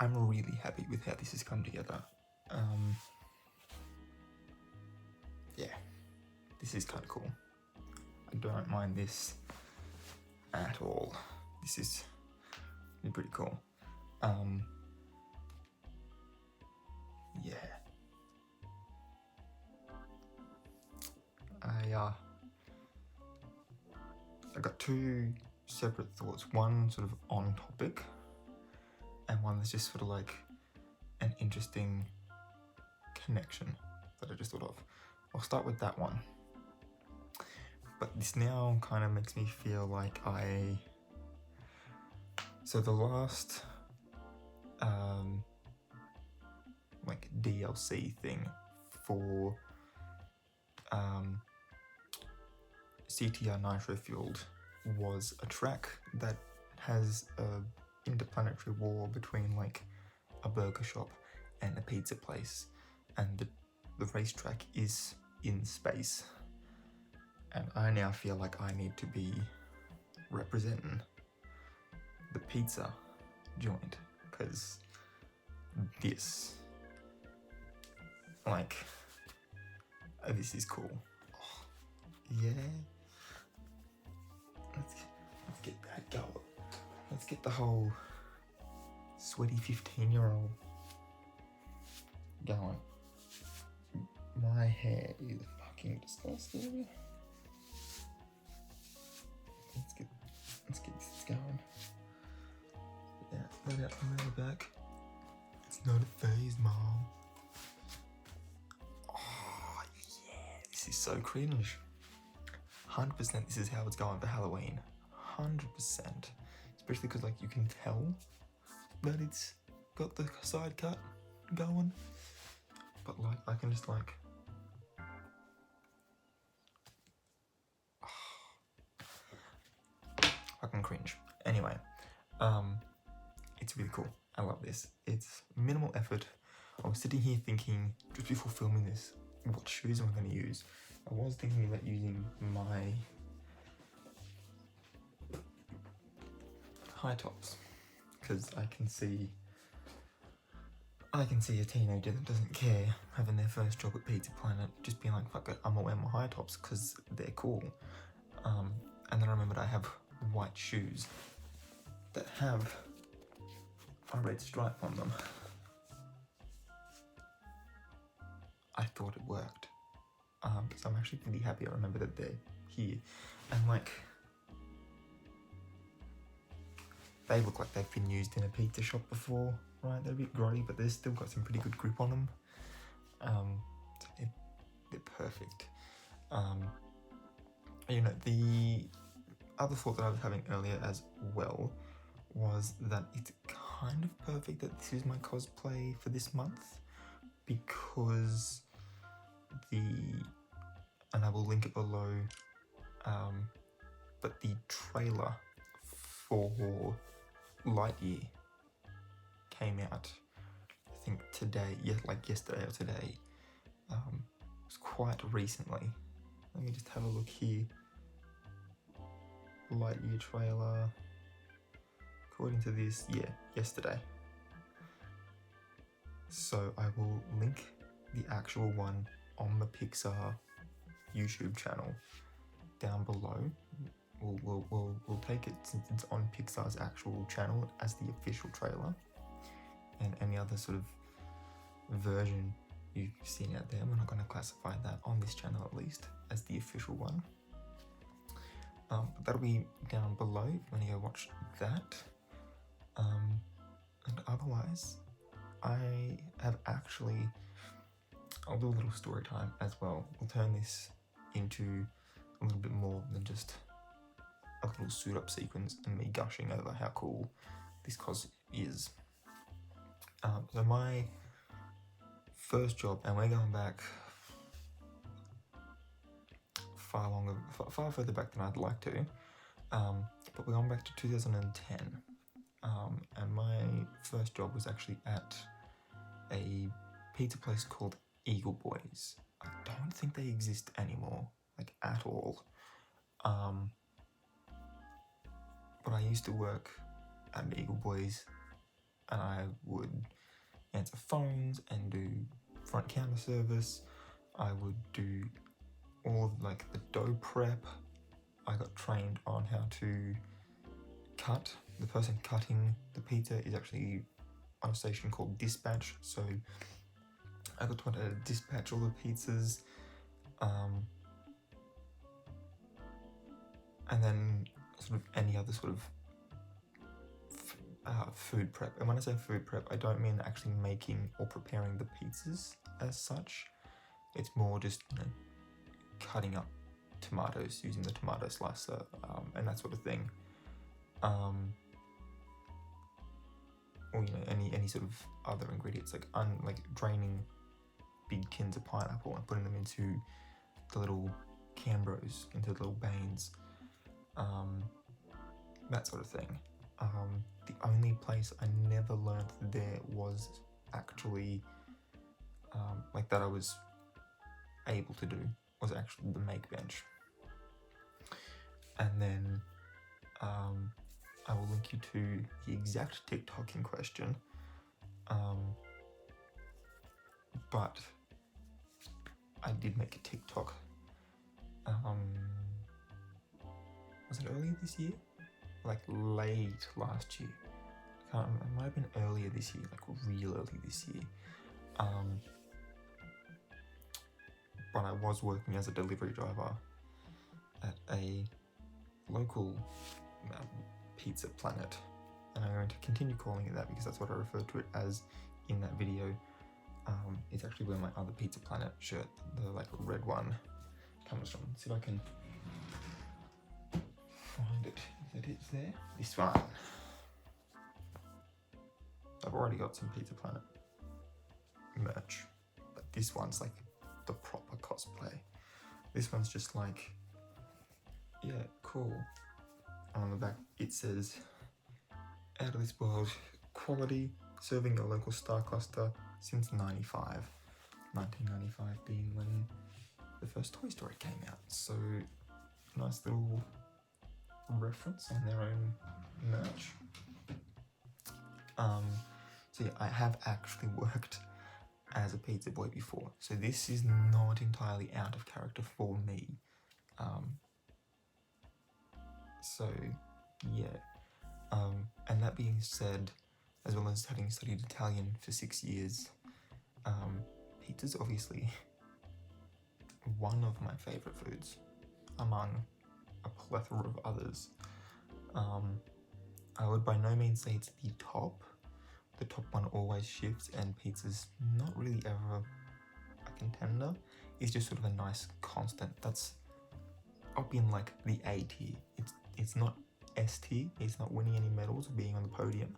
I'm really happy with how this has come together. Yeah, this is kind of cool. I don't mind this at all. This is pretty cool. Yeah. I got two separate thoughts. One sort of on topic, and one that's just sort of like an interesting connection that I just thought of. I'll start with that one. But this now kind of makes me feel like so the last like DLC thing for CTR Nitro Fueled was a track that has a interplanetary war between like a burger shop and a pizza place, and the racetrack is in space. And I now feel like I need to be representing the pizza joint, because this, like, this is cool. Oh, yeah. Let's get that going. Let's get the whole sweaty 15-year-old going. My hair is fucking disgusting. Let's get this going. Yeah, let out from the back. It's not a phase, Mom. Oh yeah, this is so cringe. 100% this is how it's going for Halloween. 100%. Especially because like you can tell that it's got the side cut going. But like I can just like fucking cringe. Anyway, it's really cool. I love this. It's minimal effort. I was sitting here thinking, just before filming this, what shoes am I going to use? I was thinking about using my high tops, because I can see a teenager that doesn't care having their first job at Pizza Planet just being like, fuck it, I'm gonna wear my high tops because they're cool. And then I remembered I have white shoes that have a red stripe on them. I thought it worked. So I'm actually really happy I remember that they're here. And like, they look like they've been used in a pizza shop before, right? They're a bit grotty, but they've still got some pretty good grip on them. So they're perfect. You know, the other thought that I was having earlier as well was that it's kind of perfect that this is my cosplay for this month, because and I will link it below, but the trailer for Lightyear came out, I think today, like yesterday or today. It was quite recently. Let me just have a look here. Lightyear trailer, according to this, yesterday. So I will link the actual one on the Pixar YouTube channel down below. We'll take it, since it's on Pixar's actual channel, as the official trailer, and any other sort of version you've seen out there. We're not going to classify that on this channel, at least, as the official one. But that'll be down below if you want to go watch that. And otherwise, I have actually, I'll do a little story time as well. We'll turn this into a little bit more than just a little suit up sequence and me gushing over how cool this cos is. So my first job, and we're going back far further back than I'd like to, but we're going back to 2010. And my first job was actually at a pizza place called Eagle Boys. I don't think they exist anymore, like at all. But I used to work at Eagle Boys, and I would answer phones and do front counter service. I would do all of like the dough prep. I got trained on how to cut. The person cutting the pizza is actually on a station called dispatch, so I got taught how to dispatch all the pizzas, and then sort of any other sort of food prep. And when I say food prep, I don't mean actually making or preparing the pizzas as such. It's more just, you know, cutting up tomatoes using the tomato slicer, and that sort of thing. Or, you know, any sort of other ingredients, like draining big tins of pineapple and putting them into the little Cambros, into the little bains, that sort of thing. The only place I never learned there was actually, like that I was able to do, was actually the make bench. And then I will link you to the exact TikTok in question, but I did make a TikTok, was it earlier this year? Like late last year? I can't remember, it might have been earlier this year, like real early this year. But I was working as a delivery driver at a local Pizza Planet, and I'm going to continue calling it that because that's what I referred to it as in that video. It's actually where my other Pizza Planet shirt, the like red one, comes from. Let's see if I can find it. Is it there? This one. I've already got some Pizza Planet merch, but this one's like the proper cosplay. This one's just like, yeah, cool. And on the back it says, "Out of this world quality, serving your local star cluster since 1995 being when the first Toy Story came out." So nice little reference on their own merch. So yeah, I have actually worked as a pizza boy before, so this is not entirely out of character for me. So yeah, and that being said, as well as having studied Italian for 6 years, pizza's obviously one of my favourite foods among a plethora of others. I would by no means say it's the top. The top one always shifts, and pizza's not really ever a contender. It's just sort of a nice constant that's up in like the A tier. It's not S tier. It's not winning any medals or being on the podium.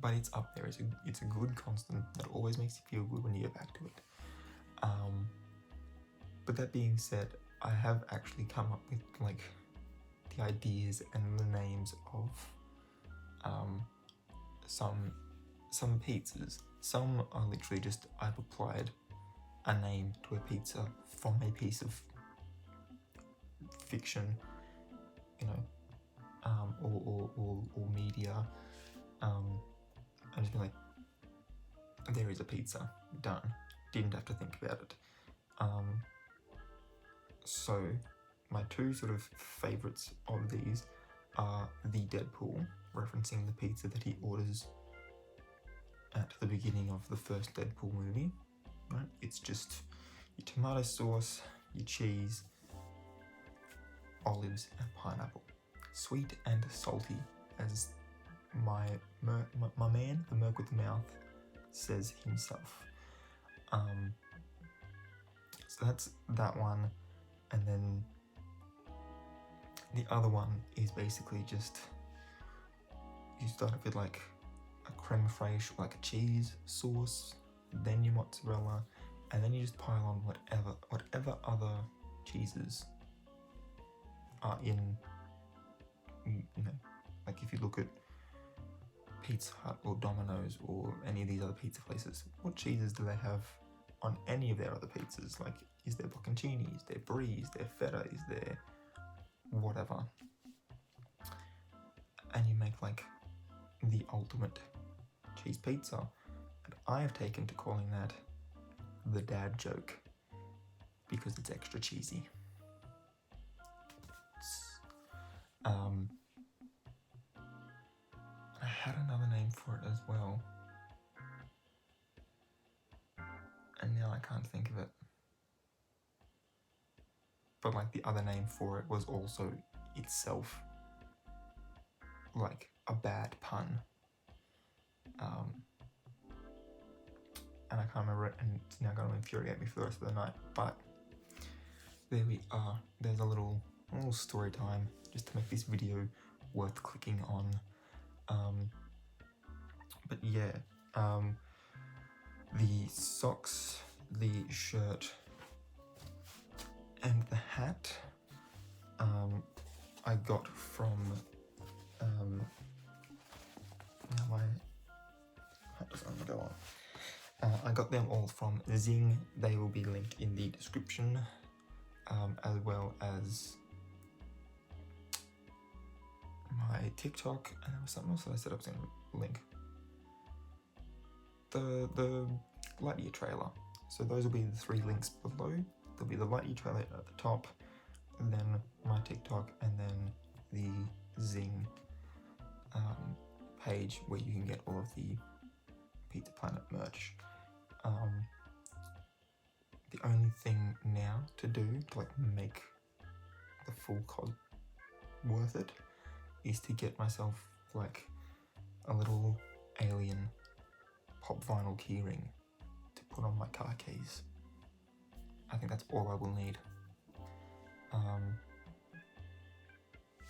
But it's up there. It's a good constant that always makes you feel good when you get back to it. But that being said, I have actually come up with like the ideas and the names of some pizzas. Some are literally just, I've applied a name to a pizza from a piece of fiction, you know, or media, and just be like, there is a pizza, done. Didn't have to think about it. So my two sort of favourites of these are the Deadpool, referencing the pizza that he orders at the beginning of the first Deadpool movie, right? It's just your tomato sauce, your cheese, olives and pineapple. Sweet and salty, as my man, the Merc with the mouth, says himself. So that's that one, and then the other one is basically just, you start off with like a creme fraiche, like a cheese sauce, then your mozzarella, and then you just pile on whatever other cheeses are in, you know, like if you look at Pizza Hut or Domino's or any of these other pizza places, what cheeses do they have on any of their other pizzas? Like, is there bocconcini, is there brie, is there feta, is there whatever? And you make like the ultimate cheese pizza. And I have taken to calling that the dad joke because it's extra cheesy. I had another name for it as well, and now I can't think of it. But like the other name for it was also itself like a bad pun. And I can't remember it, and it's now going to infuriate me for the rest of the night. But there we are. There's a little story time just to make this video worth clicking on. But yeah, the socks, the shirt, and the hat I got from now my hat doesn't want to go on. I got them all from Zing. They will be linked in the description, as well as my TikTok, and there was something else that I said I was going to link. The Lightyear trailer. So those will be the 3 links below. There'll be the Lightyear trailer at the top, and then my TikTok, and then the Zing page where you can get all of the Pizza Planet merch. The only thing now to do to like make the full cos worth it is to get myself like a little alien pop vinyl keyring to put on my car keys. I think that's all I will need.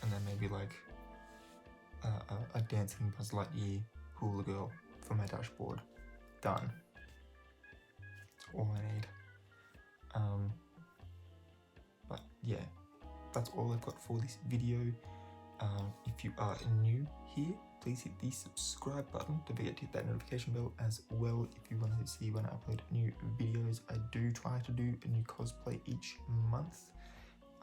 And then maybe like a dancing Buzz Lightyear hula girl for my dashboard. Done. That's all I need. But yeah, that's all I've got for this video. If you are new here, please hit the subscribe button. Don't forget to hit that notification bell as well if you want to see when I upload new videos. I do try to do a new cosplay each month.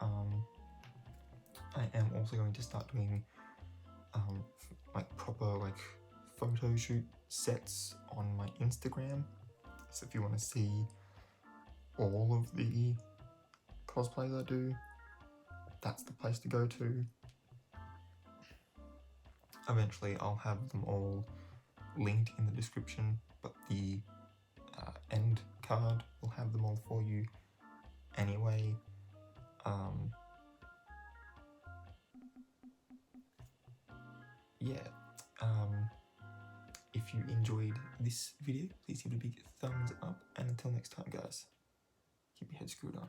I am also going to start doing like proper like photo shoot sets on my Instagram. So if you want to see all of the cosplays I do, that's the place to go to. Eventually I'll have them all linked in the description, but the end card will have them all for you anyway. If you enjoyed this video, please give it a big thumbs up, and until next time guys, keep your head screwed on.